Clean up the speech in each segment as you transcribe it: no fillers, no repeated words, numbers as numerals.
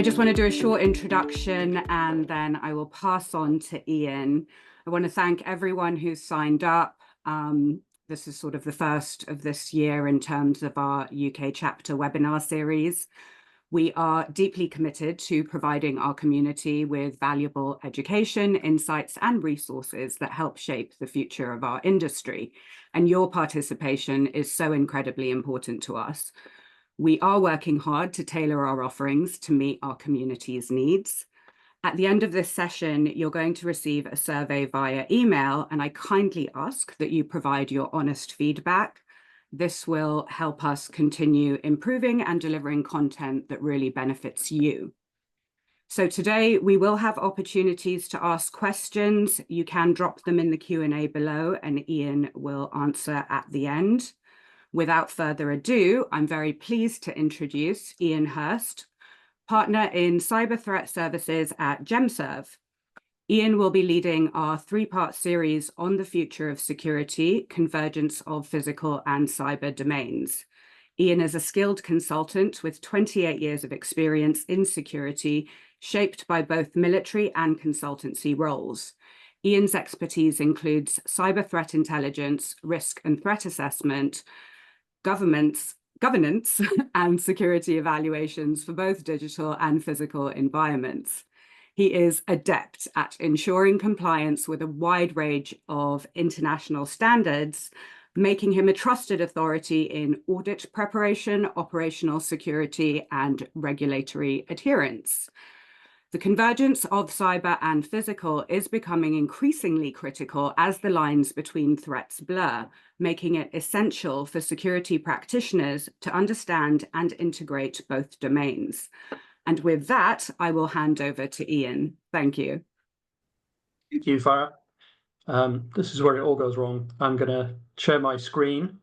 just want to do a short introduction and then I will pass on to Ian. I want to thank everyone who's signed up. This is sort of the first of this year in terms of our UK chapter webinar series. We are deeply committed to providing our community with valuable education, insights, and resources that help shape the future of our industry. And your participation is so incredibly important to us. We are working hard to tailor our offerings to meet our community's needs. At the end of this session, you're going to receive a survey via email, and I kindly ask that you provide your honest feedback. This will help us continue improving and delivering content that really benefits you. So today we will have opportunities to ask questions. You can drop them in the Q&A below and Ian will answer at the end. Without further ado, I'm very pleased to introduce Ian Hirst, partner in cyber threat services at Gemserv. Ian will be leading our three-part series on the future of security, convergence of physical and cyber domains. Ian is a skilled consultant with 28 years of experience in security, shaped by both military and consultancy roles. Ian's expertise includes cyber threat intelligence, risk and threat assessment, governance, and security evaluations for both digital and physical environments. He is adept at ensuring compliance with a wide range of international standards, making him a trusted authority in audit preparation, operational security, and regulatory adherence. The convergence of cyber and physical is becoming increasingly critical as the lines between threats blur, making it essential for security practitioners to understand and integrate both domains. And with that, I will hand over to Ian. Thank you. Thank you, Farah. This is where it all goes wrong. I'm going to share my screen.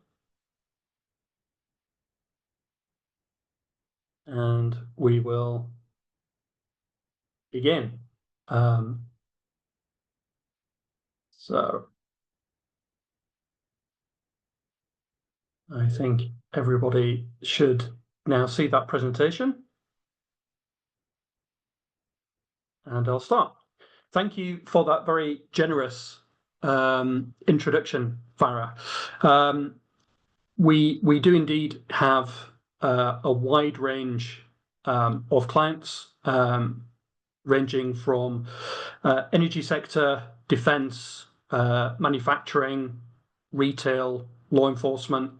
And we will begin. So I think everybody should now see that presentation. And I'll start. Thank you for that very generous introduction, Farah. We do indeed have a wide range of clients, ranging from energy sector, defense, manufacturing, retail, law enforcement,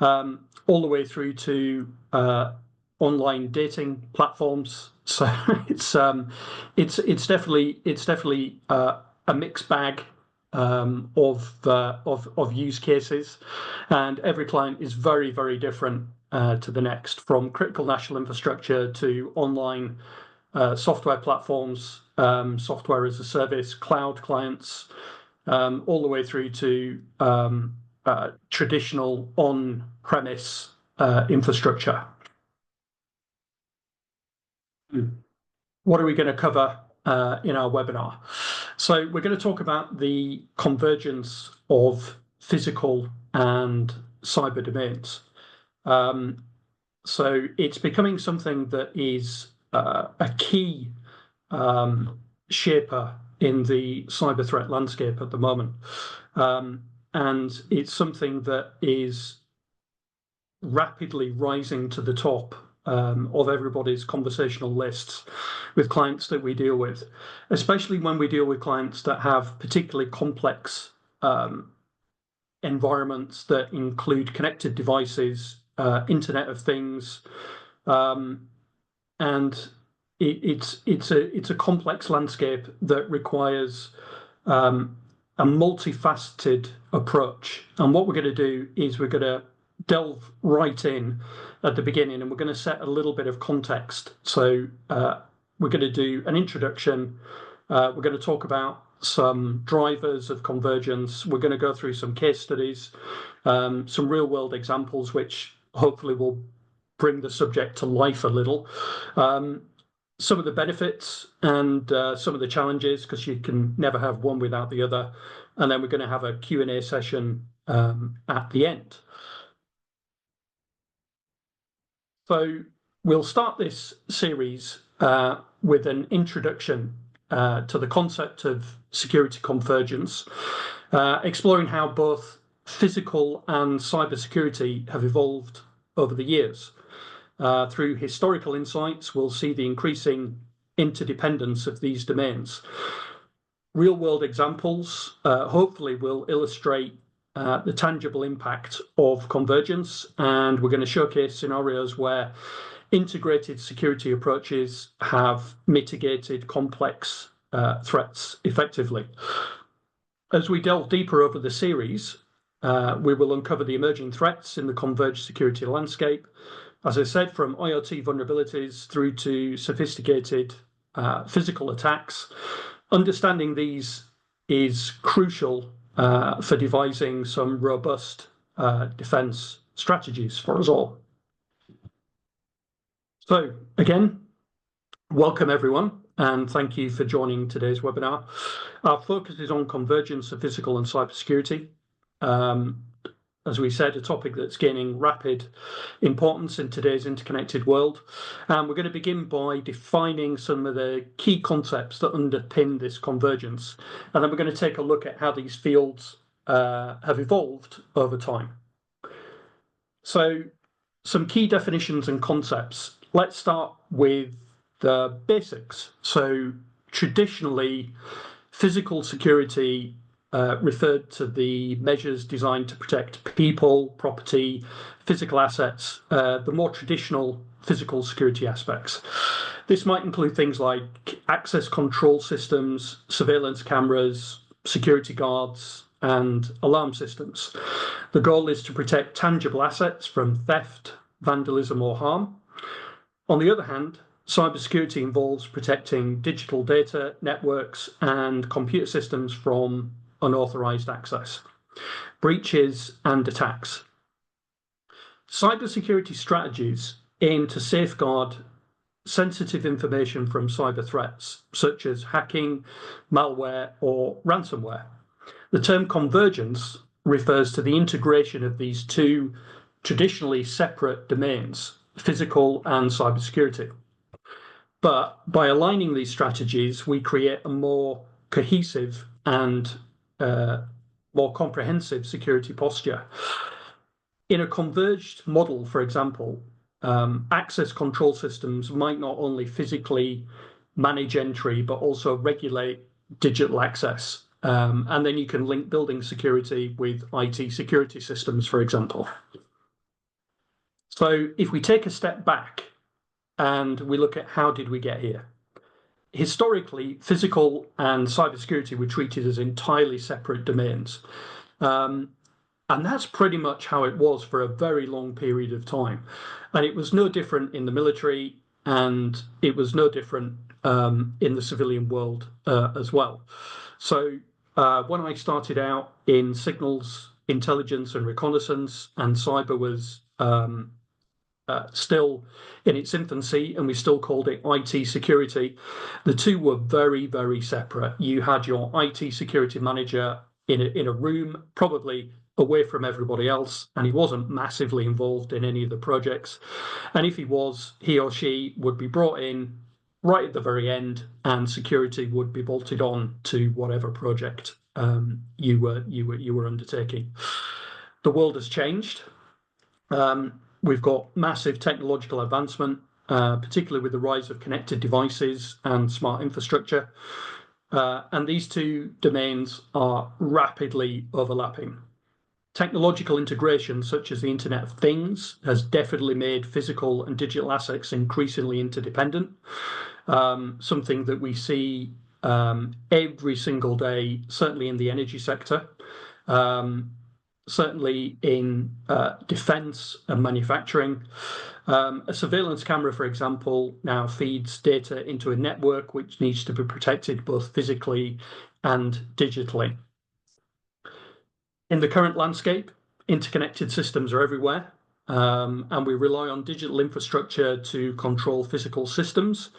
all the way through to online dating platforms. So it's definitely a mixed bag of use cases, and every client is very, very different to the next, from critical national infrastructure to online software platforms, software as a service, cloud clients, all the way through to traditional on-premise infrastructure. What are we going to cover in our webinar? So we're going to talk about the convergence of physical and cyber domains. So it's becoming something that is a key shaper in the cyber threat landscape at the moment. And it's something that is rapidly rising to the top of everybody's conversational lists with clients that we deal with, especially when we deal with clients that have particularly complex environments that include connected devices, Internet of Things, and it's a complex landscape that requires a multifaceted approach. And what we're going to do is we're going to delve right in at the beginning, and we're going to set a little bit of context. So we're going to do an introduction. We're going to talk about some drivers of convergence. We're going to go through some case studies, some real world examples, which hopefully will bring the subject to life a little. Some of the benefits and some of the challenges, because you can never have one without the other. And then we're going to have a Q&A session at the end. So we'll start this series with an introduction to the concept of security convergence, exploring how both physical and cybersecurity have evolved over the years. Through historical insights, we'll see the increasing interdependence of these domains. Real-world examples hopefully will illustrate the tangible impact of convergence, and we're going to showcase scenarios where integrated security approaches have mitigated complex threats effectively. As we delve deeper over the series, we will uncover the emerging threats in the converged security landscape, as I said, from IoT vulnerabilities through to sophisticated physical attacks. Understanding these is crucial for devising some robust defense strategies for us all. So again, welcome everyone, and thank you for joining today's webinar. Our focus is on convergence of physical and cybersecurity. As we said, a topic that's gaining rapid importance in today's interconnected world. And we're going to begin by defining some of the key concepts that underpin this convergence. And then we're going to take a look at how these fields have evolved over time. So some key definitions and concepts. Let's start with the basics. So traditionally, physical security referred to the measures designed to protect people, property, physical assets, the more traditional physical security aspects. This might include things like access control systems, surveillance cameras, security guards, and alarm systems. The goal is to protect tangible assets from theft, vandalism, or harm. On the other hand, cybersecurity involves protecting digital data, networks, and computer systems from unauthorized access, breaches, and attacks. Cybersecurity strategies aim to safeguard sensitive information from cyber threats, such as hacking, malware, or ransomware. The term convergence refers to the integration of these two traditionally separate domains, physical and cybersecurity. But by aligning these strategies, we create a more cohesive and more comprehensive security posture. In a converged model, for example, access control systems might not only physically manage entry, but also regulate digital access. And then you can link building security with IT security systems, for example. So if we take a step back and we look at how did we get here? Historically, physical and cybersecurity were treated as entirely separate domains. And that's pretty much how it was for a very long period of time. And it was no different in the military, and it was no different in the civilian world as well. So when I started out in signals, intelligence and reconnaissance, and cyber was still in its infancy, and we still called it IT security, the two were very, very separate. You had your IT security manager in a room, probably away from everybody else, and he wasn't massively involved in any of the projects. And if he was, he or she would be brought in right at the very end, and security would be bolted on to whatever project you were undertaking. The world has changed. We've got massive technological advancement, particularly with the rise of connected devices and smart infrastructure. And these two domains are rapidly overlapping. Technological integration, such as the Internet of Things, has definitely made physical and digital assets increasingly interdependent, something that we see every single day, certainly in the energy sector. Certainly in defense and manufacturing. A surveillance camera, for example, now feeds data into a network which needs to be protected both physically and digitally. In the current landscape, interconnected systems are everywhere, and we rely on digital infrastructure to control physical systems,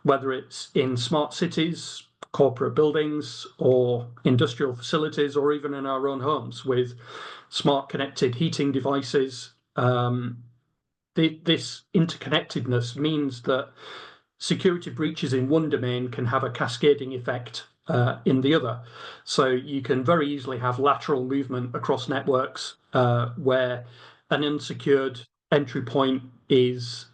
whether it's in smart cities, corporate buildings, or industrial facilities, or even in our own homes with smart connected heating devices. This interconnectedness means that security breaches in one domain can have a cascading effect in the other. So you can very easily have lateral movement across networks where an unsecured entry point is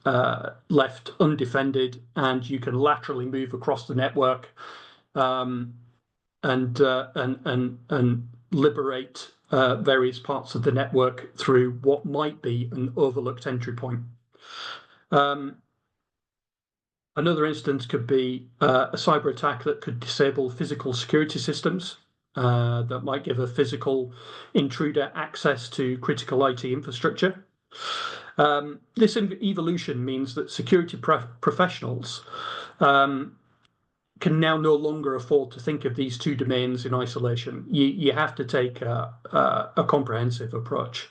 left undefended, and you can laterally move across the network and liberate various parts of the network through what might be an overlooked entry point. Another instance could be a cyber attack that could disable physical security systems that might give a physical intruder access to critical IT infrastructure. This evolution means that security professionals can now no longer afford to think of these two domains in isolation. You have to take a comprehensive approach.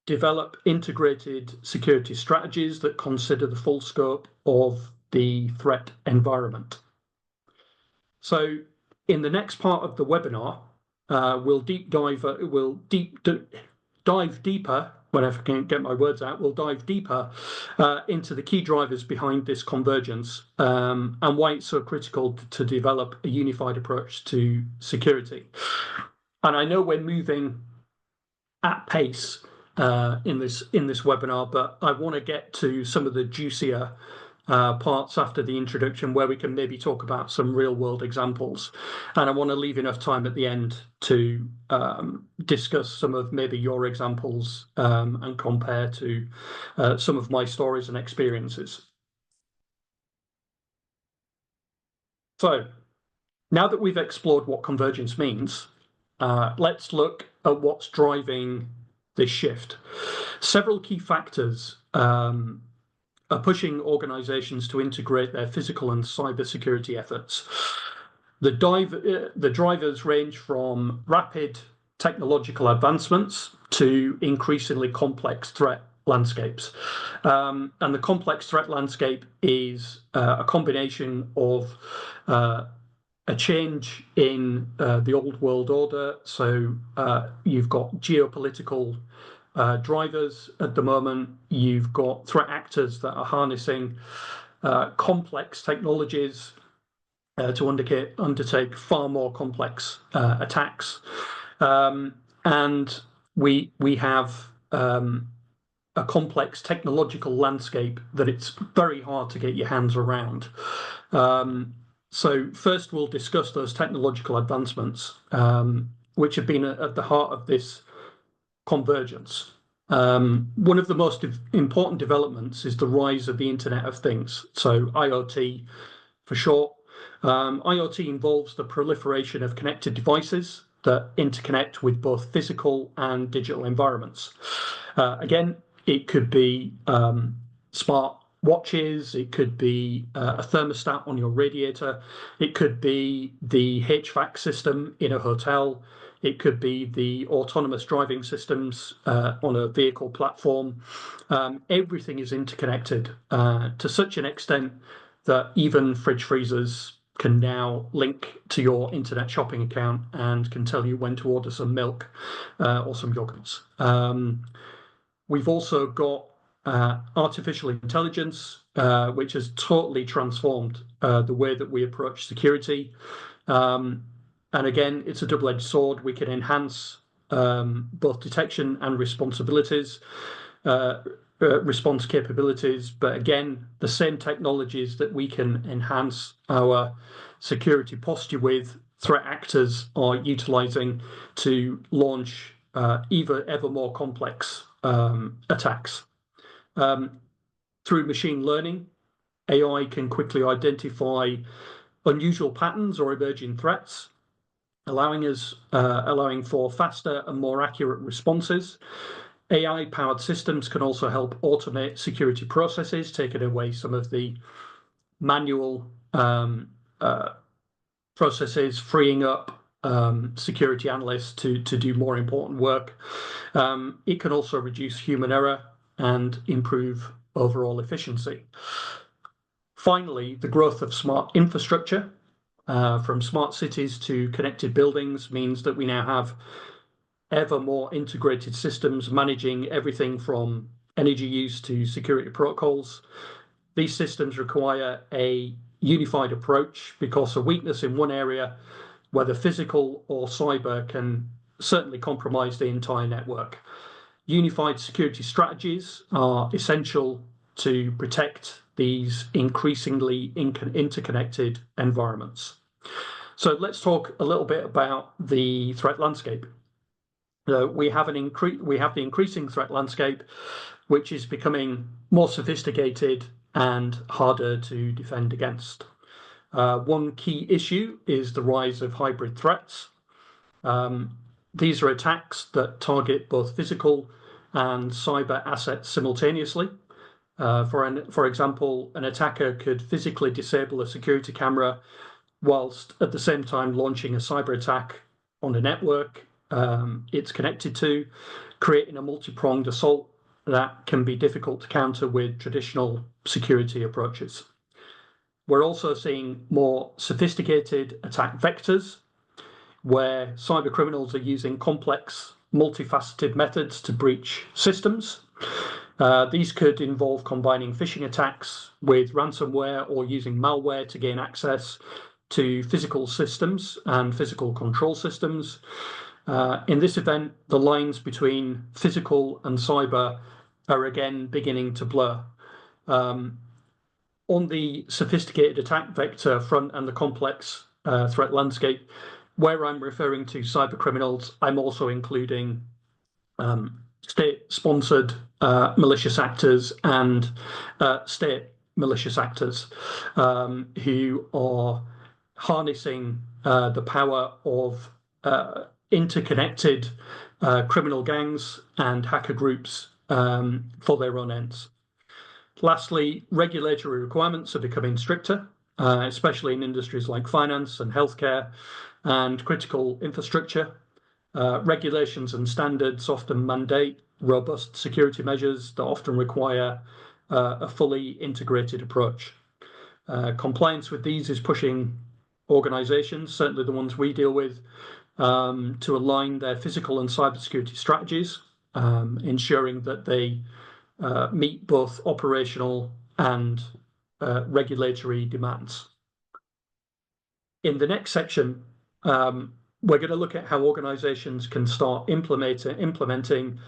Develop integrated security strategies that consider the full scope of the threat environment. So in the next part of the webinar, we'll dive deeper, whenever I can get my words out, we'll dive deeper into the key drivers behind this convergence and why it's so critical to develop a unified approach to security. And I know we're moving at pace in this webinar, but I want to get to some of the juicier parts after the introduction where we can maybe talk about some real world examples. And I want to leave enough time at the end to discuss some of maybe your examples and compare to some of my stories and experiences. So now that we've explored what convergence means, let's look at what's driving this shift. Several key factors are pushing organizations to integrate their physical and cybersecurity efforts. The drivers range from rapid technological advancements to increasingly complex threat landscapes. And the complex threat landscape is a combination of a change in the old world order. So you've got geopolitical drivers at the moment. You've got threat actors that are harnessing complex technologies to undertake far more complex attacks. And we have a complex technological landscape that it's very hard to get your hands around. So first we'll discuss those technological advancements, which have been at the heart of this convergence. One of the most important developments is the rise of the Internet of Things, so IoT for short. IoT involves the proliferation of connected devices that interconnect with both physical and digital environments. Again, it could be smart watches, it could be a thermostat on your radiator, it could be the HVAC system in a hotel, it could be the autonomous driving systems on a vehicle platform. Everything is interconnected to such an extent that even fridge freezers can now link to your internet shopping account and can tell you when to order some milk or some yogurts. We've also got artificial intelligence, which has totally transformed the way that we approach security. And again, it's a double-edged sword. We can enhance both detection and response capabilities, but again, the same technologies that we can enhance our security posture with, threat actors are utilizing to launch ever more complex attacks. Through machine learning, AI can quickly identify unusual patterns or emerging threats, allowing for faster and more accurate responses. AI-powered systems can also help automate security processes, taking away some of the manual processes, freeing up security analysts to do more important work. It can also reduce human error and improve overall efficiency. Finally, the growth of smart infrastructure, from smart cities to connected buildings, means that we now have ever more integrated systems managing everything from energy use to security protocols. These systems require a unified approach because a weakness in one area, whether physical or cyber, can certainly compromise the entire network. Unified security strategies are essential to protect these increasingly interconnected environments. So let's talk a little bit about the threat landscape. We have the increasing threat landscape, which is becoming more sophisticated and harder to defend against. One key issue is the rise of hybrid threats. These are attacks that target both physical and cyber assets simultaneously. For example, an attacker could physically disable a security camera whilst at the same time launching a cyber attack on the network it's connected to, creating a multi-pronged assault that can be difficult to counter with traditional security approaches. We're also seeing more sophisticated attack vectors, where cyber criminals are using complex, multifaceted methods to breach systems. These could involve combining phishing attacks with ransomware or using malware to gain access to physical systems and physical control systems. In this event, the lines between physical and cyber are again beginning to blur. On the sophisticated attack vector front and the complex threat landscape, where I'm referring to cyber criminals, I'm also including state-sponsored malicious actors and state malicious actors who are harnessing the power of interconnected criminal gangs and hacker groups for their own ends. Lastly, regulatory requirements are becoming stricter, especially in industries like finance and healthcare and critical infrastructure. Regulations and standards often mandate robust security measures that often require a fully integrated approach. Compliance with these is pushing organizations, certainly the ones we deal with, to align their physical and cybersecurity strategies, ensuring that they meet both operational and regulatory demands. In the next section, we're going to look at how organizations can start implementing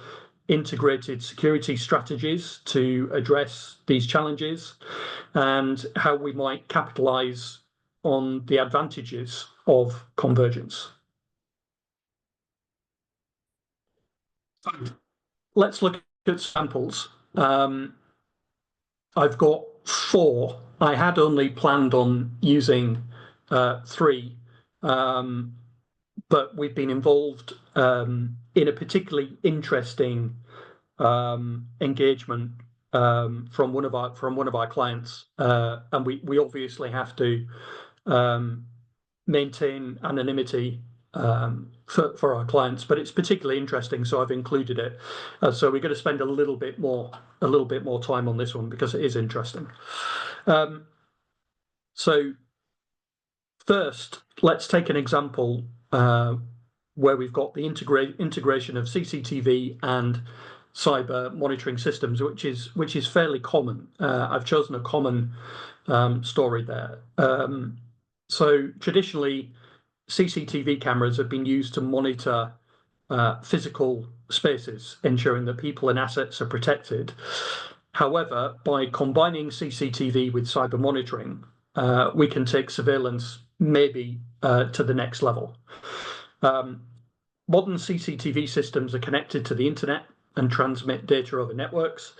integrated security strategies to address these challenges and how we might capitalize on the advantages of convergence. Let's look at samples. I've got 4. I had only planned on using 3, but we've been involved in a particularly interesting engagement from one of our clients, and we obviously have to maintain anonymity for our clients, but it's particularly interesting, so I've included it. So we're going to spend a little bit more time on this one because it is interesting. So first, let's take an example where we've got the integration of CCTV and cyber monitoring systems, which is fairly common. I've chosen a common story there. So traditionally, CCTV cameras have been used to monitor physical spaces, ensuring that people and assets are protected. However, by combining CCTV with cyber monitoring, we can take surveillance maybe to the next level. Modern CCTV systems are connected to the internet and transmit data over networks.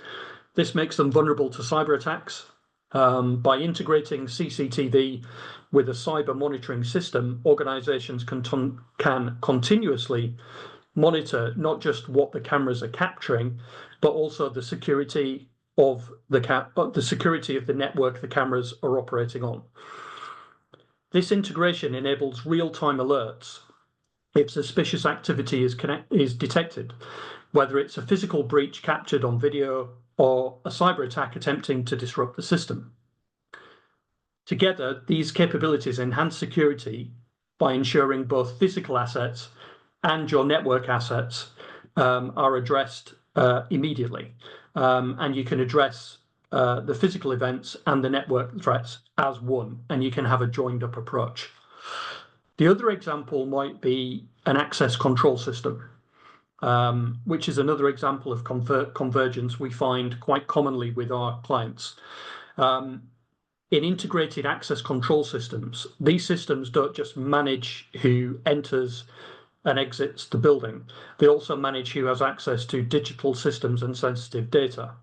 This makes them vulnerable to cyber attacks. By integrating CCTV with a cyber monitoring system, organizations can continuously monitor not just what the cameras are capturing, but also the security of the network the cameras are operating on. This integration enables real-time alerts if suspicious activity is detected, whether it's a physical breach captured on video or a cyber attack attempting to disrupt the system. Together, these capabilities enhance security by ensuring both physical assets and your network assets are addressed immediately. And you can address the physical events and the network threats as one, and you can have a joined up approach. The other example might be an access control system, which is another example of convergence we find quite commonly with our clients. In integrated access control systems, these systems don't just manage who enters and exits the building, they also manage who has access to digital systems and sensitive data.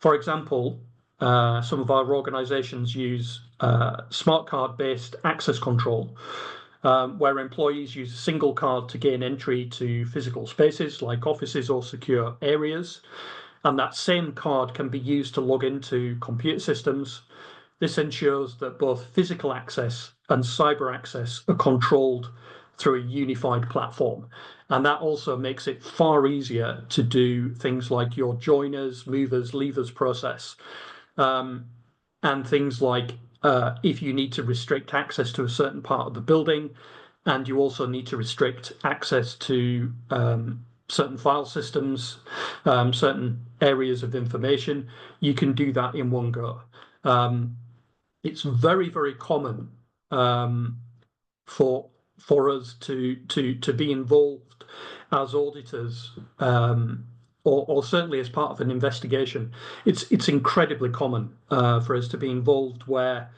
For example, some of our organizations use smart card-based access control, where employees use a single card to gain entry to physical spaces like offices or secure areas. And that same card can be used to log into computer systems. This ensures that both physical access and cyber access are controlled through a unified platform. And that also makes it far easier to do things like your joiners, movers, leavers process, and things like if you need to restrict access to a certain part of the building, and you also need to restrict access to certain file systems, certain areas of information, you can do that in one go. It's very, very common for us to be involved as auditors, or certainly as part of an investigation. It's incredibly common for us to be involved where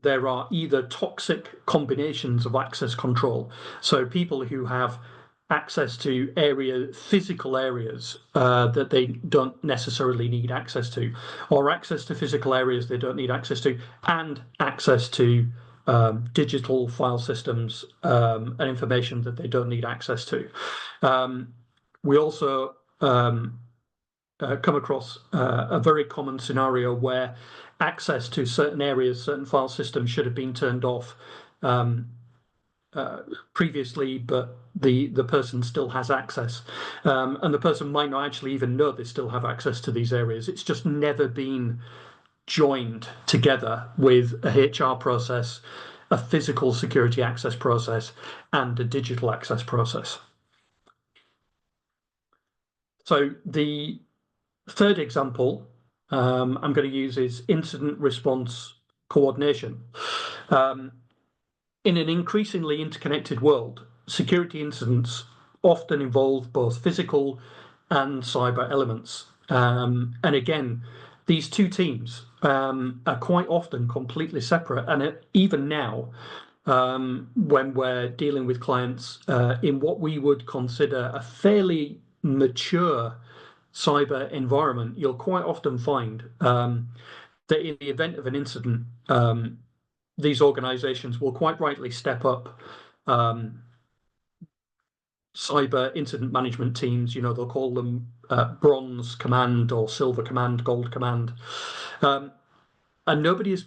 there are either toxic combinations of access control, so people who have access to physical areas that they don't necessarily need access to, or access to physical areas they don't need access to, and access to digital file systems and information that they don't need access to. We also come across a very common scenario where access to certain areas, certain file systems should have been turned off previously, but the person still has access, and the person might not actually even know they still have access to these areas. It's just never been joined together with a HR process, a physical security access process, and a digital access process. So the third example I'm going to use is incident response coordination. In an increasingly interconnected world, security incidents often involve both physical and cyber elements. And again, these two teams are quite often completely separate. And even now, when we're dealing with clients in what we would consider a fairly mature cyber environment, you'll quite often find that in the event of an incident, these organizations will quite rightly step up cyber incident management teams. You know, they'll call them bronze command or silver command, gold command, and nobody has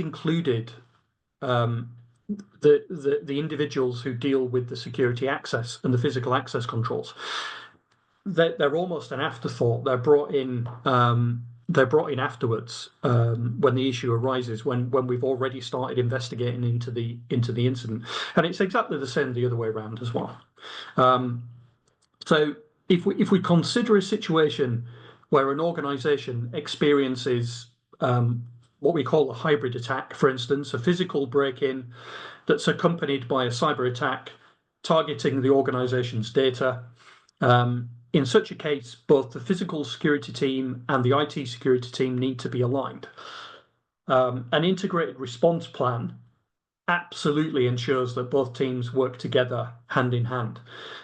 included the individuals who deal with the security access and the physical access controls. They're almost an afterthought. They're brought in afterwards when the issue arises, when we've already started investigating into the incident, and it's exactly the same the other way around as well. So if we consider a situation where an organization experiences what we call a hybrid attack, for instance, a physical break-in that's accompanied by a cyber attack targeting the organization's data, in such a case, both the physical security team and the IT security team need to be aligned. An integrated response plan absolutely ensures that both teams work together hand in hand,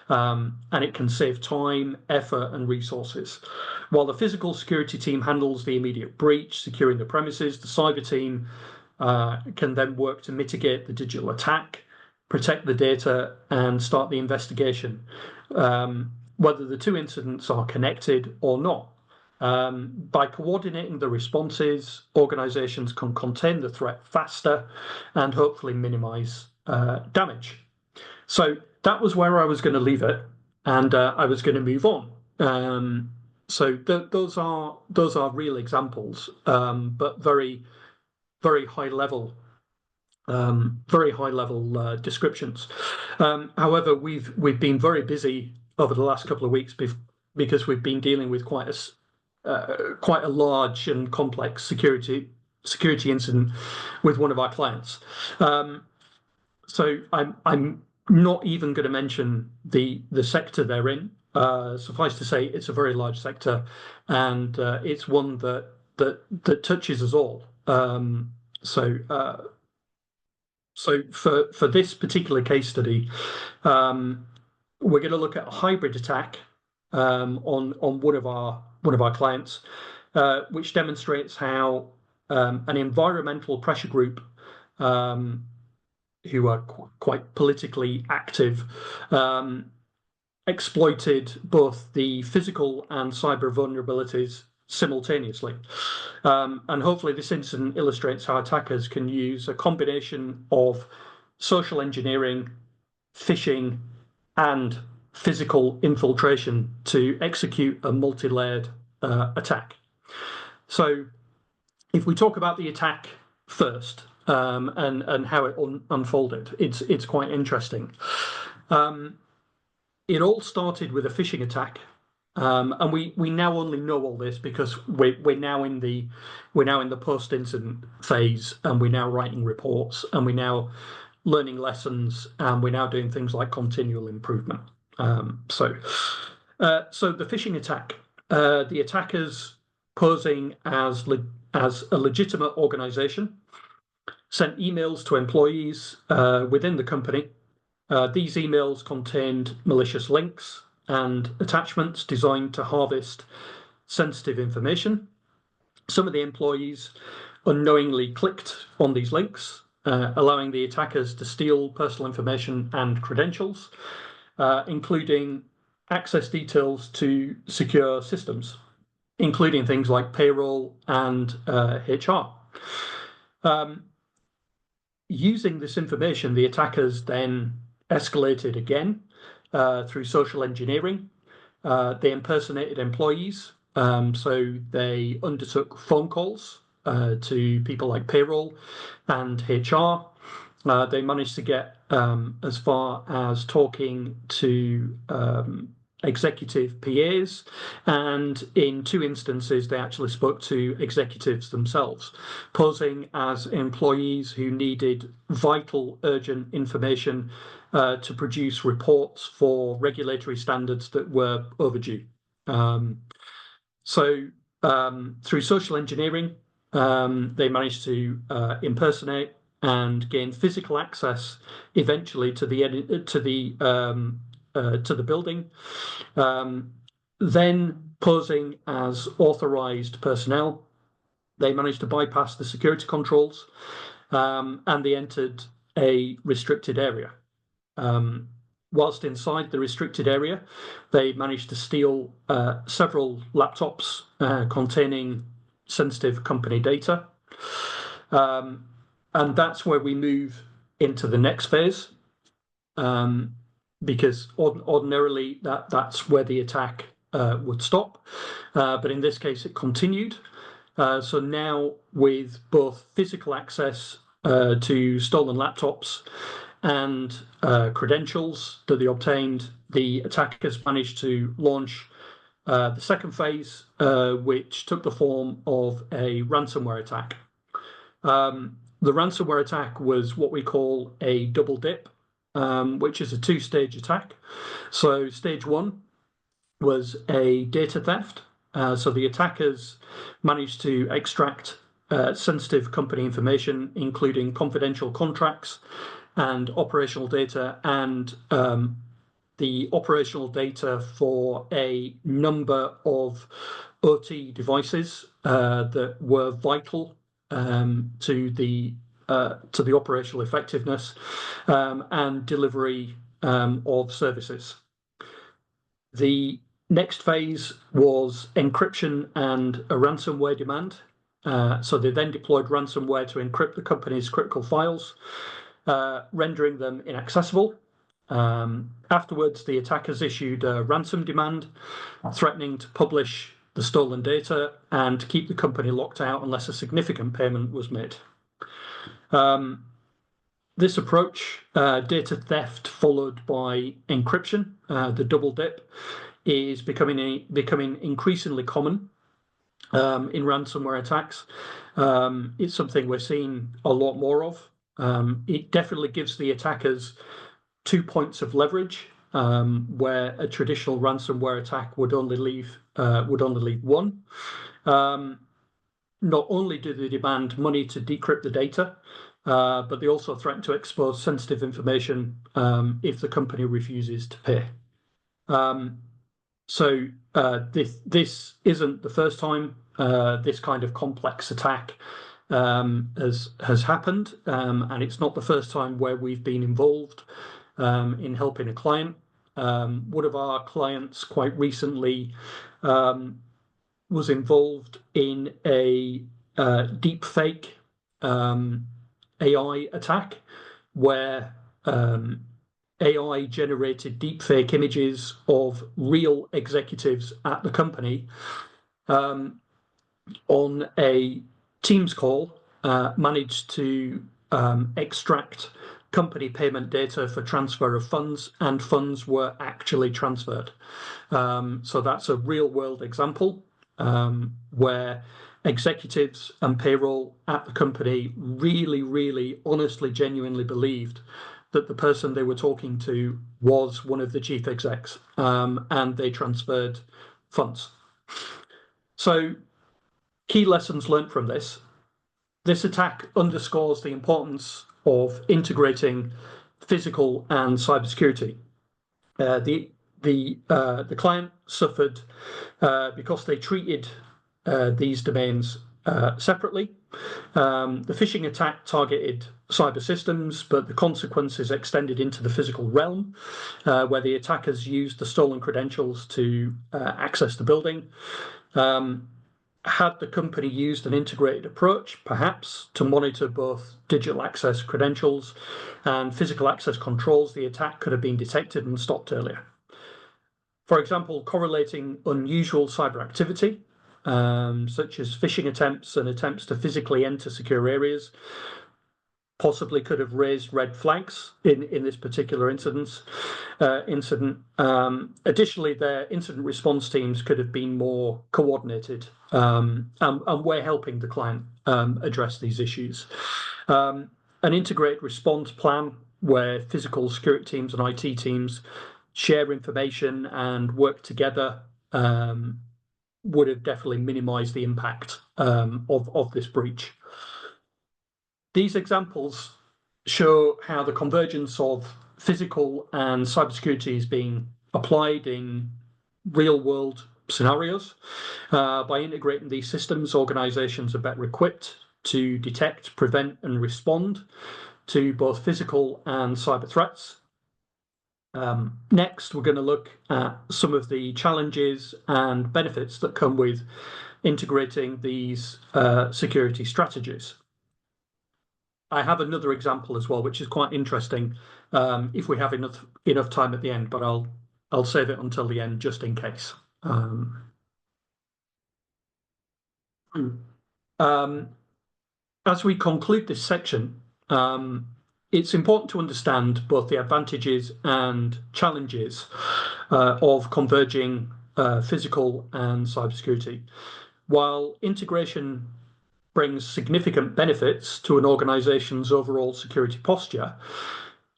and it can save time, effort, and resources. While the physical security team handles the immediate breach, securing the premises, the cyber team can then work to mitigate the digital attack, protect the data, and start the investigation, whether the two incidents are connected or not. By coordinating the responses, organizations can contain the threat faster and hopefully minimize damage. So that was where I was going to leave it, and I was going to move on. So those are real examples, but very, very high level. Very high level descriptions. However, we've been very busy over the last couple of weeks because we've been dealing with quite quite a large and complex security incident with one of our clients. So I'm not even going to mention the sector they're in. Suffice to say, it's a very large sector, and it's one that touches us all. So for this particular case study, we're going to look at a hybrid attack on one of our clients, which demonstrates how an environmental pressure group who are quite politically active exploited both the physical and cyber vulnerabilities simultaneously. And hopefully this incident illustrates how attackers can use a combination of social engineering, phishing, and physical infiltration to execute a multi-layered attack. So if we talk about the attack first, and how it unfolded, it's quite interesting. It all started with a phishing attack, and we now only know all this because we're now in the post-incident phase, and we're now writing reports, and we're now learning lessons, and we're now doing things like continual improvement. So the phishing attack, the attackers posing as a legitimate organization sent emails to employees within the company. These emails contained malicious links and attachments designed to harvest sensitive information. Some of the employees unknowingly clicked on these links, allowing the attackers to steal personal information and credentials, including access details to secure systems, including things like payroll and HR. Using this information, the attackers then escalated again through social engineering. They impersonated employees, so they undertook phone calls to people like payroll and HR. They managed to get as far as talking to executive PAs, and in 2 instances they actually spoke to executives themselves, posing as employees who needed vital, urgent information to produce reports for regulatory standards that were overdue. Through social engineering, they managed to impersonate and gain physical access eventually to the building. Then, posing as authorized personnel, they managed to bypass the security controls, and they entered a restricted area. Whilst inside the restricted area, they managed to steal several laptops containing sensitive company data. And that's where we move into the next phase, because ordinarily that's where the attack would stop. But in this case, it continued. So now with both physical access to stolen laptops and credentials that they obtained, the attackers managed to launch the second phase, which took the form of a ransomware attack. The ransomware attack was what we call a double dip, which is a 2-stage attack. So stage 1 was a data theft. So the attackers managed to extract sensitive company information, including confidential contracts and operational data, and the operational data for a number of OT devices that were vital to the operational effectiveness and delivery of services. The next phase was encryption and a ransomware demand. So they then deployed ransomware to encrypt the company's critical files, rendering them inaccessible. Afterwards, the attackers issued a ransom demand, threatening to publish the stolen data and to keep the company locked out unless a significant payment was made. This approach, data theft followed by encryption, the double dip, is becoming increasingly common in ransomware attacks. It's something we're seeing a lot more of. It definitely gives the attackers 2 points of leverage, where a traditional ransomware attack would only leave one. Not only do they demand money to decrypt the data, but they also threaten to expose sensitive information if the company refuses to pay. So this isn't the first time this kind of complex attack has happened, and it's not the first time where we've been involved in helping a client. One of our clients quite recently was involved in a deep fake AI attack where AI generated deep fake images of real executives at the company on a Teams call, managed to extract company payment data for transfer of funds, and funds were actually transferred. So that's a real world example where executives and payroll at the company really, really honestly, genuinely believed that the person they were talking to was one of the chief execs, and they transferred funds. So key lessons learned from this. This attack underscores the importance of integrating physical and cybersecurity. The client suffered because they treated these domains separately. The phishing attack targeted cyber systems, but the consequences extended into the physical realm, where the attackers used the stolen credentials to access the building. Had the company used an integrated approach, perhaps, to monitor both digital access credentials and physical access controls, the attack could have been detected and stopped earlier. For example, correlating unusual cyber activity, such as phishing attempts and attempts to physically enter secure areas, possibly could have raised red flags in this particular incident. Additionally, their incident response teams could have been more coordinated, and we're helping the client address these issues. An integrated response plan where physical security teams and IT teams share information and work together would have definitely minimized the impact of this breach. These examples show how the convergence of physical and cybersecurity is being applied in real-world scenarios. By integrating these systems, organizations are better equipped to detect, prevent, and respond to both physical and cyber threats. Next, we're going to look at some of the challenges and benefits that come with integrating these security strategies. I have another example as well, which is quite interesting if we have enough time at the end, but I'll save it until the end just in case. As we conclude this section, it's important to understand both the advantages and challenges of converging physical and cybersecurity. While integration brings significant benefits to an organization's overall security posture,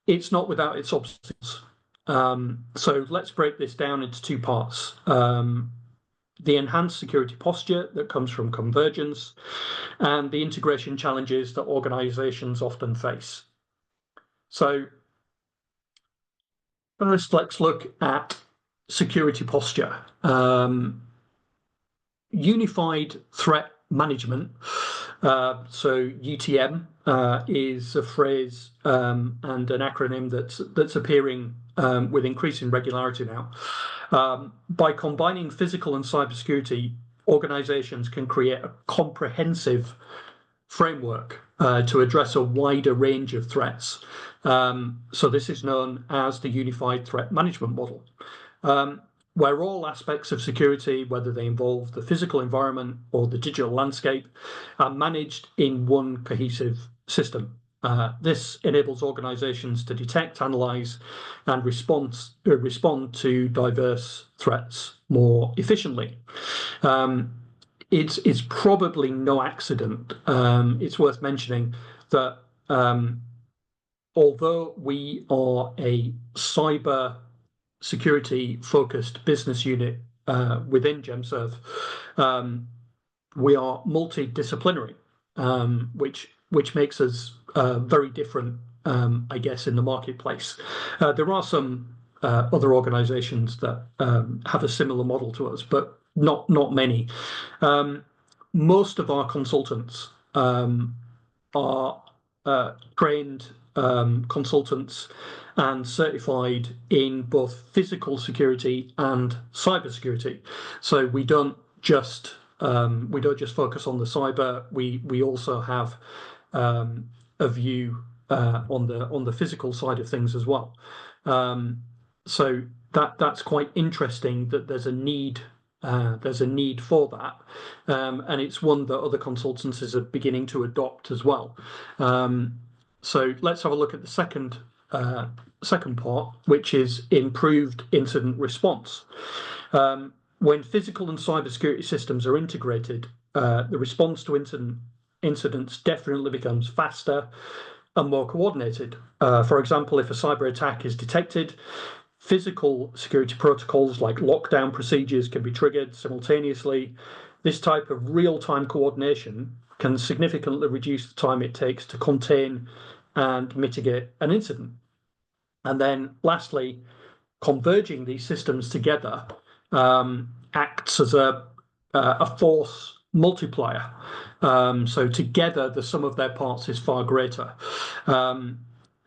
it's not without its obstacles. So let's break this down into two parts. The enhanced security posture that comes from convergence and the integration challenges that organizations often face. So first, let's look at security posture. Unified threat management, so UTM, is a phrase and an acronym that's appearing with increasing regularity now. By combining physical and cybersecurity, organizations can create a comprehensive framework to address a wider range of threats. So this is known as the Unified Threat Management Model, where all aspects of security, whether they involve the physical environment or the digital landscape, are managed in one cohesive system. This enables organizations to detect, analyze, and respond to diverse threats more efficiently. it's probably no accident. It's worth mentioning that although we are a cyber security focused business unit within Gemserv, we are multidisciplinary, which makes us very different, I guess, in the marketplace. There are some other organizations that have a similar model to us, but not many. Most of our consultants are trained consultants and certified in both physical security and cybersecurity. So we don't just focus on the cyber. We also have a view on the physical side of things as well. So that's quite interesting that there's a need for that, and it's one that other consultancies are beginning to adopt as well. So let's have a look at the second part, which is improved incident response. When physical and cybersecurity systems are integrated, the response to incidents definitely becomes faster and more coordinated. For example, if a cyber attack is detected, physical security protocols like lockdown procedures can be triggered simultaneously. This type of real-time coordination can significantly reduce the time it takes to contain and mitigate an incident. And then lastly, converging these systems together acts as a force multiplier. So together, the sum of their parts is far greater.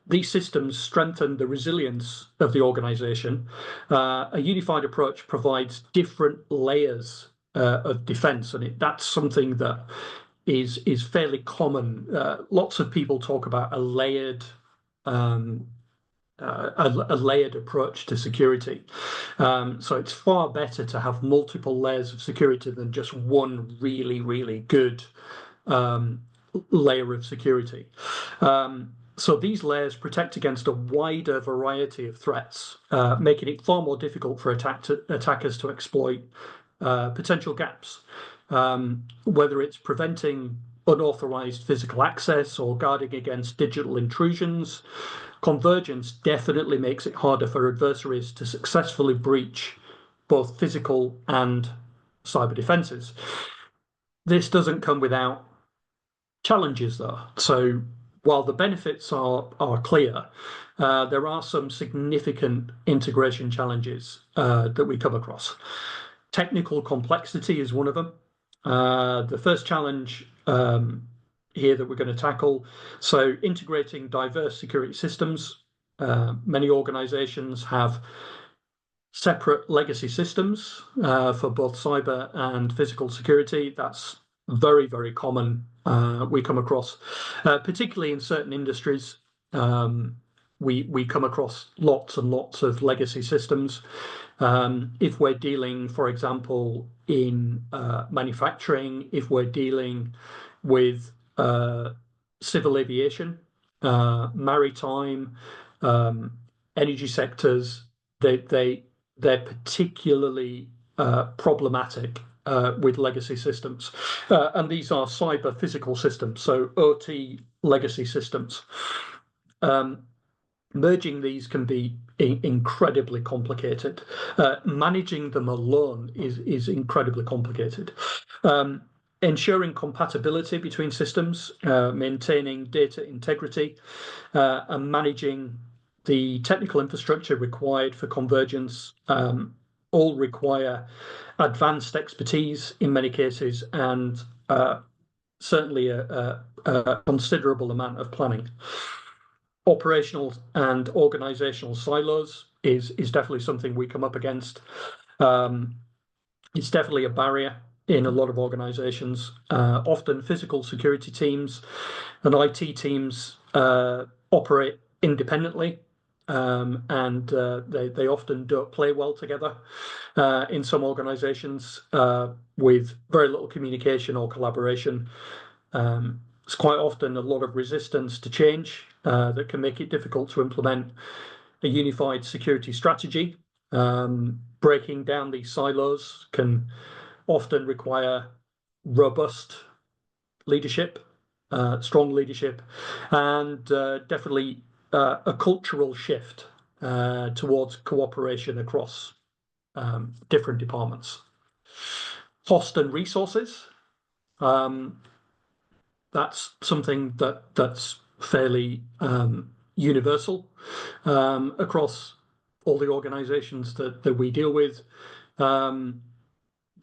These systems strengthen the resilience of the organization. A unified approach provides different layers of defense, and that's something that is fairly common. Lots of people talk about a layered approach to security. So it's far better to have multiple layers of security than just one really, really good layer of security. So these layers protect against a wider variety of threats, making it far more difficult for attackers to exploit potential gaps, whether it's preventing unauthorized physical access or guarding against digital intrusions. Convergence definitely makes it harder for adversaries to successfully breach both physical and cyber defenses. This doesn't come without challenges, though. So while the benefits are clear, there are some significant integration challenges that we come across. Technical complexity is one of them. The first challenge here that we're going to tackle, so integrating diverse security systems. Many organizations have separate legacy systems for both cyber and physical security. That's very, very common. We come across, particularly in certain industries, we come across lots and lots of legacy systems. If we're dealing, for example, in manufacturing, if we're dealing with civil aviation, maritime, energy sectors, they're particularly problematic with legacy systems. And these are cyber physical systems, so OT legacy systems. Merging these can be incredibly complicated. Managing them alone is incredibly complicated. Ensuring compatibility between systems, maintaining data integrity, and managing the technical infrastructure required for convergence all require advanced expertise in many cases, and certainly a considerable amount of planning. Operational and organizational silos is definitely something we come up against. It's definitely a barrier in a lot of organizations. Often physical security teams and IT teams operate independently, and they often don't play well together in some organizations with very little communication or collaboration. It's quite often a lot of resistance to change that can make it difficult to implement a unified security strategy. Breaking down these silos can often require robust leadership, strong leadership, and definitely a cultural shift towards cooperation across different departments. Cost and resources. That's something that's fairly universal across all the organizations that we deal with.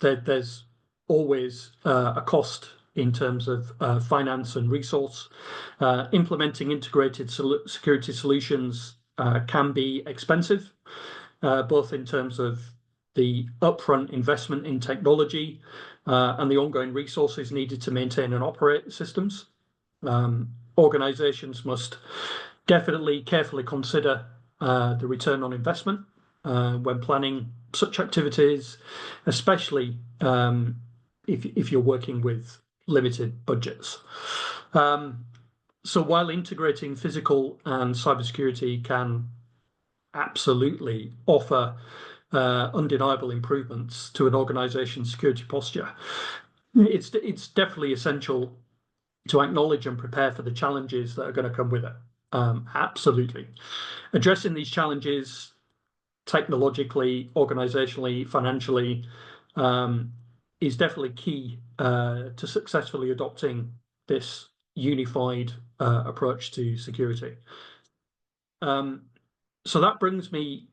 There's always a cost in terms of finance and resource. Implementing integrated security solutions can be expensive, both in terms of the upfront investment in technology and the ongoing resources needed to maintain and operate systems. Organizations must definitely carefully consider the return on investment when planning such activities, especially if you're working with limited budgets. So while integrating physical and cybersecurity can absolutely offer undeniable improvements to an organization's security posture, it's definitely essential to acknowledge and prepare for the challenges that are going to come with it. Absolutely. Addressing these challenges technologically, organizationally, financially is definitely key to successfully adopting this unified approach to security. So that brings me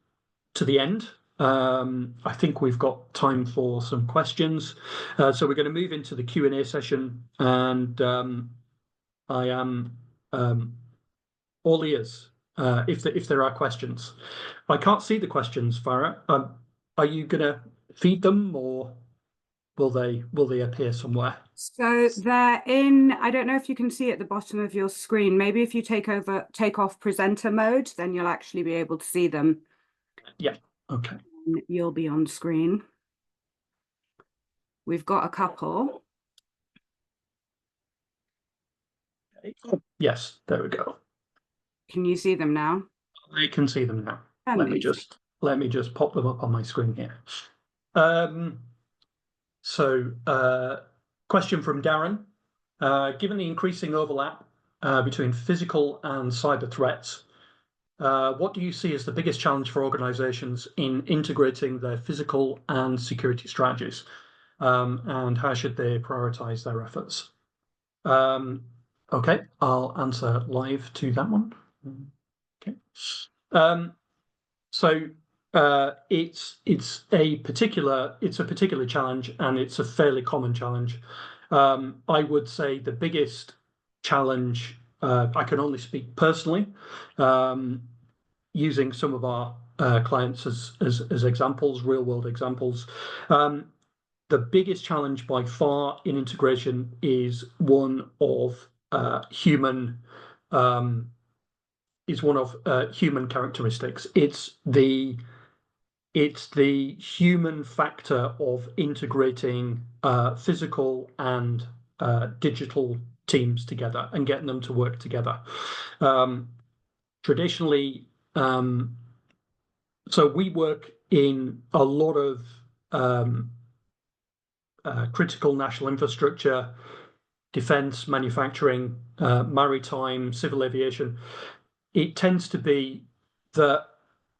to the end. I think we've got time for some questions. So we're going to move into the Q&A session, and I am all ears if there are questions. I can't see the questions, Farah. Are you going to feed them, or will they appear somewhere? So they're in, I don't know if you can see at the bottom of your screen. Maybe if you take off presenter mode, then you'll actually be able to see them. Yeah. Okay. And you'll be on screen. We've got a couple. Yes, there we go. Can you see them now? I can see them now. Amazing. Let me just pop them up on my screen here. Question from Darren. Given the increasing overlap between physical and cyber threats, what do you see as the biggest challenge for organizations in integrating their physical and security strategies? And how should they prioritize their efforts? Okay, I'll answer live to that one. Okay. It's a particular challenge, and it's a fairly common challenge. I would say the biggest challenge, I can only speak personally, using some of our clients as examples, real world examples. The biggest challenge by far in integration is one of human characteristics. It's the human factor of integrating physical and digital teams together and getting them to work together. Traditionally, so we work in a lot of critical national infrastructure, defense, manufacturing, maritime, civil aviation. It tends to be that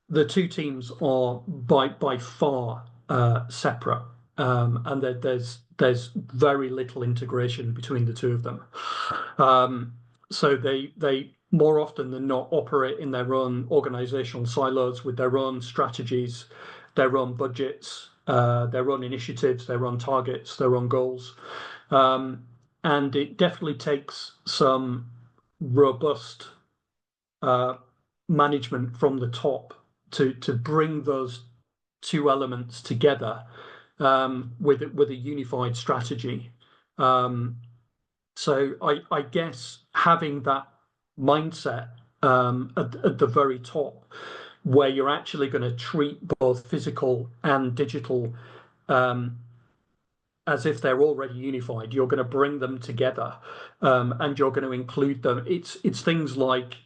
the two teams are by far separate, and that there's very little integration between the two of them. So they more often than not operate in their own organizational silos with their own strategies, their own budgets, their own initiatives, their own targets, their own goals. And it definitely takes some robust management from the top to bring those two elements together with a unified strategy. So I guess having that mindset at the very top, where you're actually going to treat both physical and digital as if they're already unified. You're going to bring them together, and you're going to include them. It's things like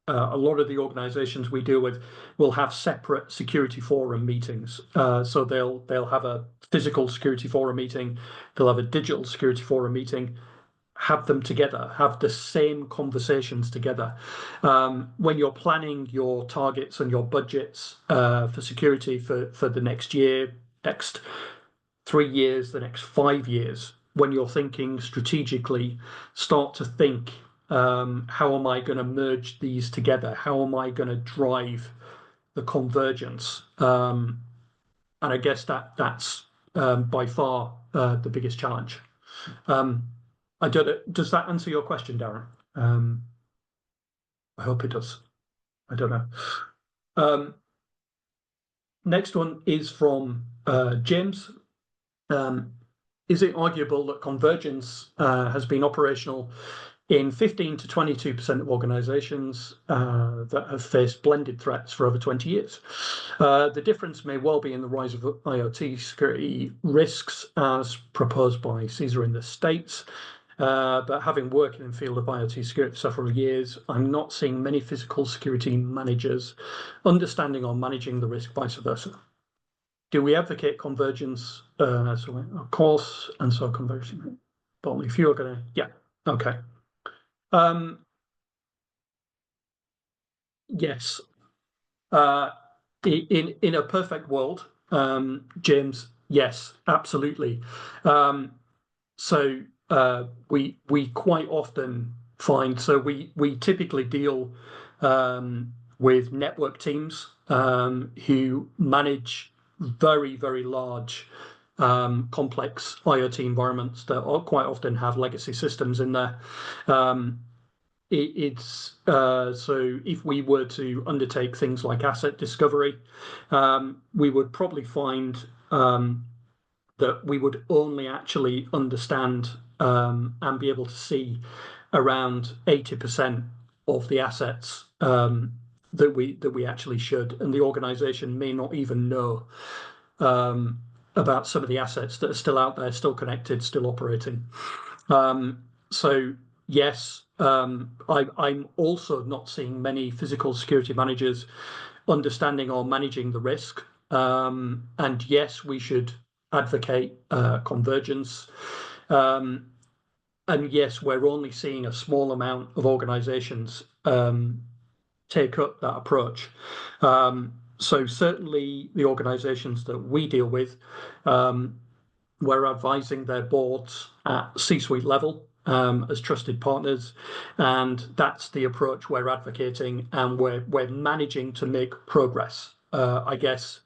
a lot of the organizations we deal with will have separate security forum meetings. So they'll have a physical security forum meeting, they'll have a digital security forum meeting, have them together, have the same conversations together. When you're planning your targets and your budgets for security for the next year, next 3 years, the next 5 years, when you're thinking strategically, start to think, how am I going to merge these together? How am I going to drive the convergence? And I guess that's by far the biggest challenge. I don't know, does that answer your question, Darren? I hope it does. I don't know. Next one is from James. Is it arguable that convergence has been operational in 15 to 22% of organizations that have faced blended threats for over 20 years? The difference may well be in the rise of IoT security risks as proposed by Caesar in the States. But having worked in the field of IoT security for several years, I'm not seeing many physical security managers understanding or managing the risk vice versa. Do we advocate convergence? So of course, and so convergence. But if you're going to, yeah, okay. Yes. In a perfect world, James, yes, absolutely. So we quite often find, so we typically deal with network teams who manage very, very large complex IoT environments that quite often have legacy systems in there. So if we were to undertake things like asset discovery, we would probably find that we would only actually understand and be able to see around 80% of the assets that we actually should, and the organization may not even know about some of the assets that are still out there, still connected, still operating. So yes, I'm also not seeing many physical security managers understanding or managing the risk. And yes, we should advocate convergence. And yes, we're only seeing a small amount of organizations take up that approach. So certainly the organizations that we deal with, we're advising their boards at C-suite level as trusted partners, and that's the approach we're advocating, and we're managing to make progress, I guess,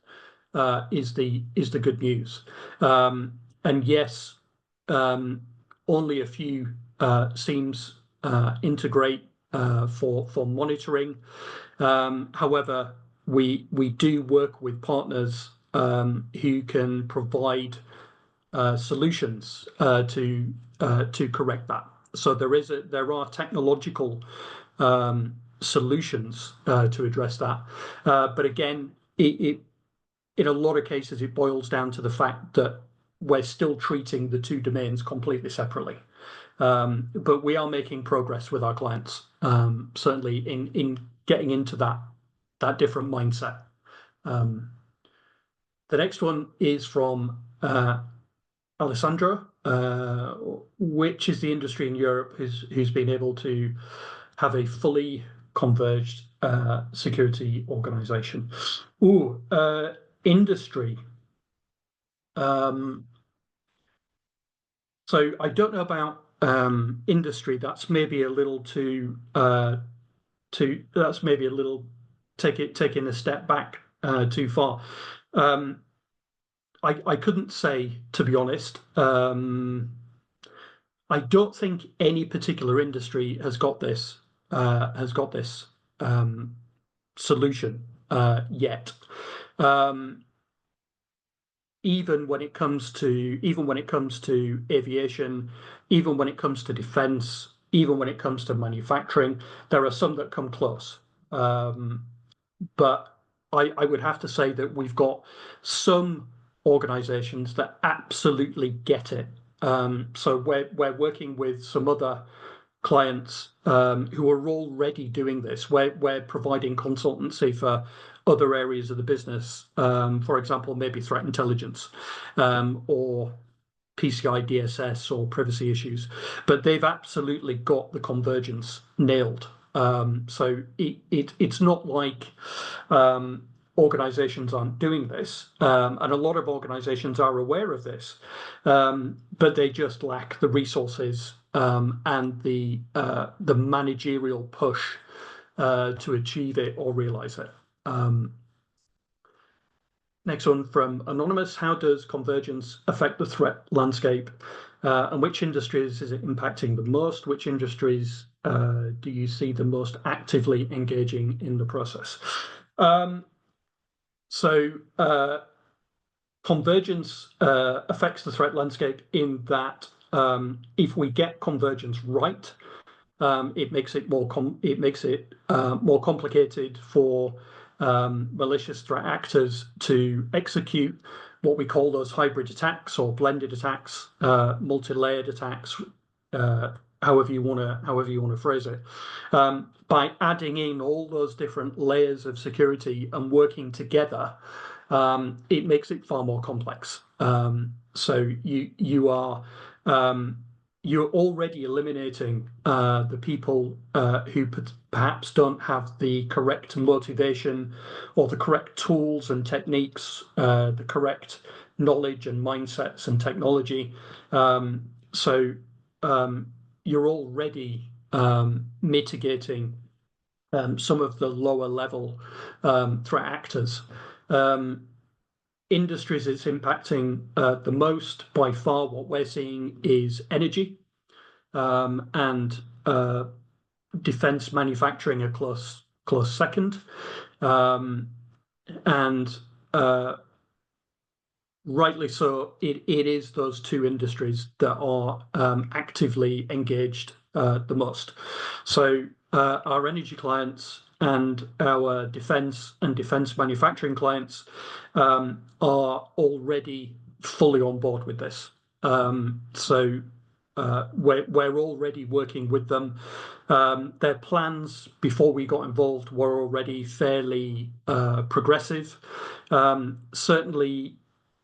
is the good news. And yes, only a few SIEMs integrate for monitoring. However, we do work with partners who can provide solutions to correct that. So there are technological solutions to address that. But again, in a lot of cases, it boils down to the fact that we're still treating the two domains completely separately. But we are making progress with our clients, certainly in getting into that different mindset. The next one is from Alessandro. Which is the industry in Europe who's been able to have a fully converged security organization? Industry. So I don't know about industry. That's maybe a little that's maybe a little taking a step back too far. I couldn't say, to be honest. I don't think any particular industry has got this solution yet. Even when it comes to aviation, even when it comes to defense, even when it comes to manufacturing, there are some that come close. But I would have to say that we've got some organizations that absolutely get it. So we're working with some other clients who are already doing this. We're providing consultancy for other areas of the business, for example, maybe threat intelligence or PCI DSS or privacy issues, but they've absolutely got the convergence nailed. So it's not like organizations aren't doing this, and a lot of organizations are aware of this, but they just lack the resources and the managerial push to achieve it or realize it. Next one from Anonymous. How does convergence affect the threat landscape? And which industries is it impacting the most? Which industries do you see the most actively engaging in the process? Convergence affects the threat landscape in that if we get convergence right, it makes it more complicated for malicious threat actors to execute what we call those hybrid attacks or blended attacks, multi-layered attacks, however you want to phrase it. By adding in all those different layers of security and working together, it makes it far more complex. So you're already eliminating the people who perhaps don't have the correct motivation or the correct tools and techniques, the correct knowledge and mindsets and technology. So you're already mitigating some of the lower level threat actors. Industries it's impacting the most by far, what we're seeing is energy and defense manufacturing a close second. And rightly so, it is those two industries that are actively engaged the most. So our energy clients and our defense and defense manufacturing clients are already fully on board with this. So we're already working with them. Their plans before we got involved were already fairly progressive. Certainly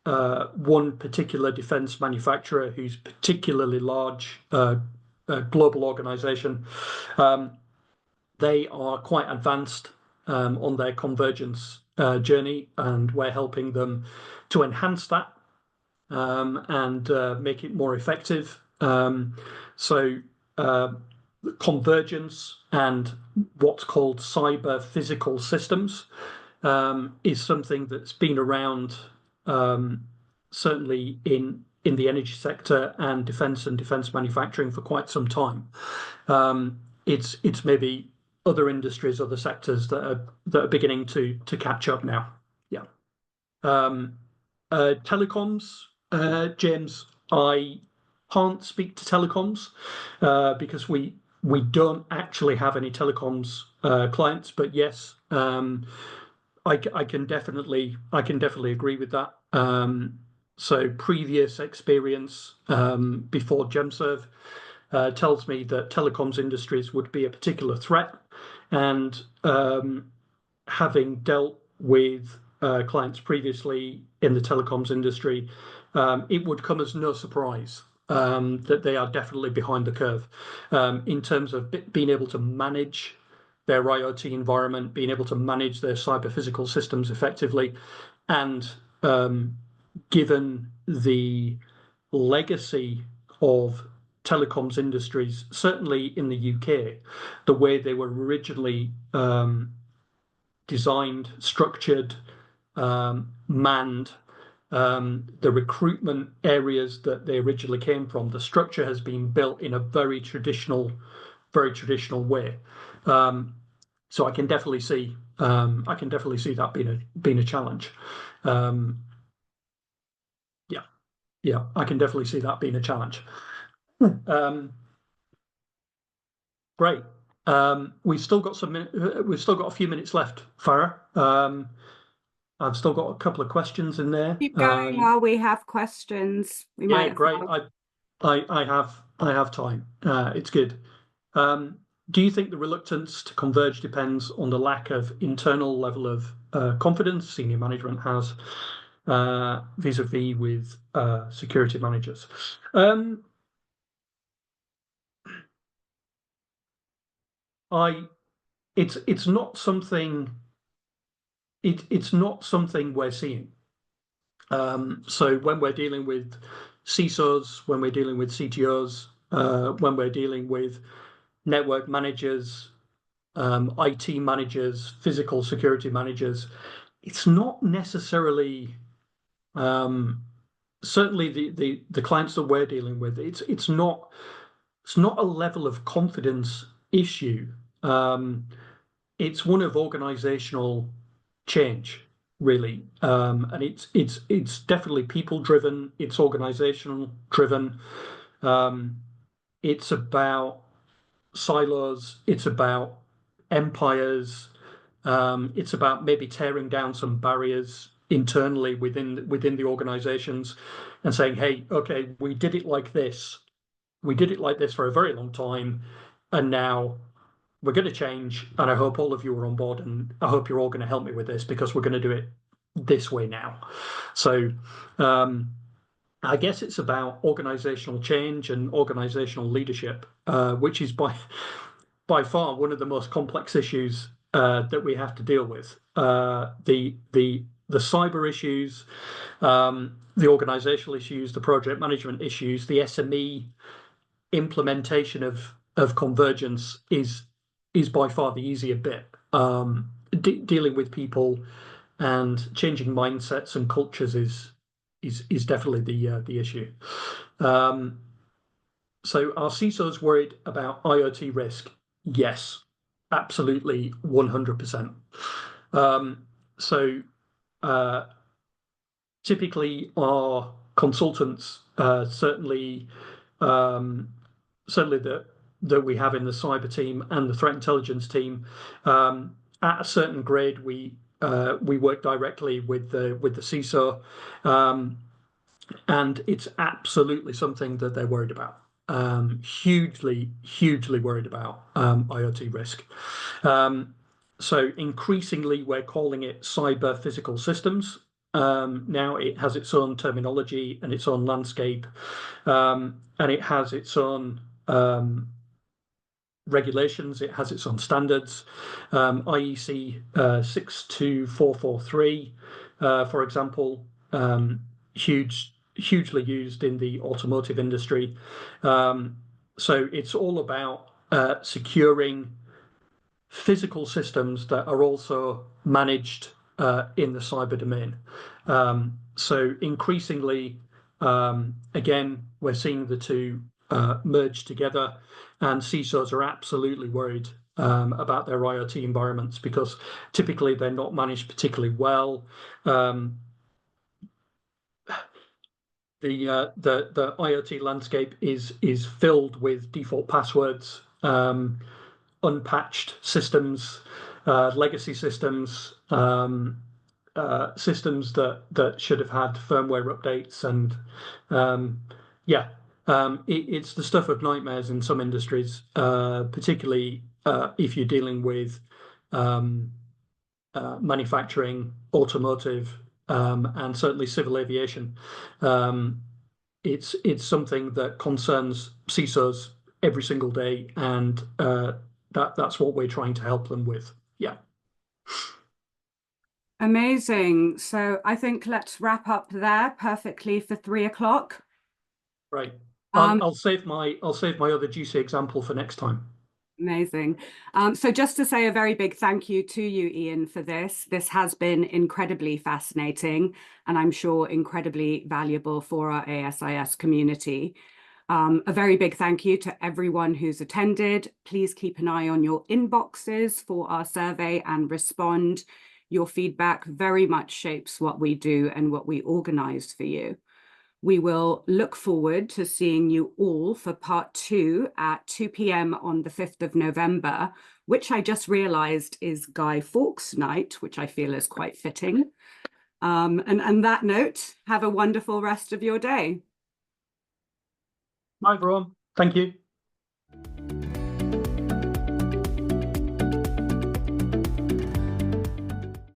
one particular defense manufacturer who's particularly large, global organization, they are quite advanced on their convergence journey, and we're helping them to enhance that and make it more effective. So convergence and what's called cyber physical systems is something that's been around certainly in the energy sector and defense manufacturing for quite some time. It's maybe other industries, other sectors that are beginning to catch up now. Yeah. Telecoms, James, I can't speak to telecoms because we don't actually have any telecoms clients, but yes, I can definitely agree with that. So previous experience before Gemserv tells me that telecoms industries would be a particular threat, and having dealt with clients previously in the telecoms industry, it would come as no surprise that they are definitely behind the curve in terms of being able to manage their IoT environment, being able to manage their cyber physical systems effectively, and given the legacy of telecoms industries, certainly in the UK, the way they were originally designed, structured, manned, the recruitment areas that they originally came from, the structure has been built in a very traditional way. So I can definitely see that being a challenge. Yeah, I can definitely see that being a challenge. Great. We've still got a few minutes left, Farah. I've still got a couple of questions in there. Keep going while we have questions. Great. I have time. It's good. Do you think the reluctance to converge depends on the lack of internal level of confidence senior management has vis-a-vis with security managers? It's not something. It's not something we're seeing. So when we're dealing with CISOs, when we're dealing with CTOs, when we're dealing with network managers, IT managers, physical security managers, it's not necessarily certainly the clients that we're dealing with. It's not a level of confidence issue. It's one of organizational change, really, and it's definitely people driven. It's organizational driven. It's about silos. It's about empires. It's about maybe tearing down some barriers internally within the organizations and saying, hey, okay, we did it like this. We did it like this for a very long time, and now we're going to change, and I hope all of you are on board, and I hope you're all going to help me with this because we're going to do it this way now. So I guess it's about organizational change and organizational leadership, which is by far one of the most complex issues that we have to deal with. The cyber issues, the organizational issues, the project management issues, the SME implementation of convergence is by far the easier bit. Dealing with people and changing mindsets and cultures is definitely the issue. So are CISOs worried about IoT risk? Yes, absolutely, 100%. So typically our consultants certainly that we have in the cyber team and the threat intelligence team, at a certain grade, we work directly with the CISO, and it's absolutely something that they're worried about. Hugely worried about IoT risk. So increasingly, we're calling it cyber physical systems. Now it has its own terminology and its own landscape, and it has its own regulations. It has its own standards. IEC 62443, for example, hugely used in the automotive industry. So it's all about securing physical systems that are also managed in the cyber domain. So increasingly, again, we're seeing the two merge together, and CISOs are absolutely worried about their IoT environments because typically they're not managed particularly well. The IoT landscape is filled with default passwords, unpatched systems, legacy systems, systems that should have had firmware updates, and it's the stuff of nightmares in some industries, particularly if you're dealing with manufacturing, automotive, and certainly civil aviation. It's something that concerns CISOs every single day, and that's what we're trying to help them with. Yeah. Amazing. So I think let's wrap up there perfectly for 3 o'clock. Right. I'll save my other juicy example for next time. Amazing. So just to say a very big thank you to you, Ian, for this. This has been incredibly fascinating, and I'm sure incredibly valuable for our ASIS community. A very big thank you to everyone who's attended. Please keep an eye on your inboxes for our survey and respond. Your feedback very much shapes what we do and what we organize for you. We will look forward to seeing you all for part 2 at 2 p.m. on the 5th of November, which I just realized is Guy Fawkes night, which I feel is quite fitting. And on that note, have a wonderful rest of your day. Bye, everyone. Thank you.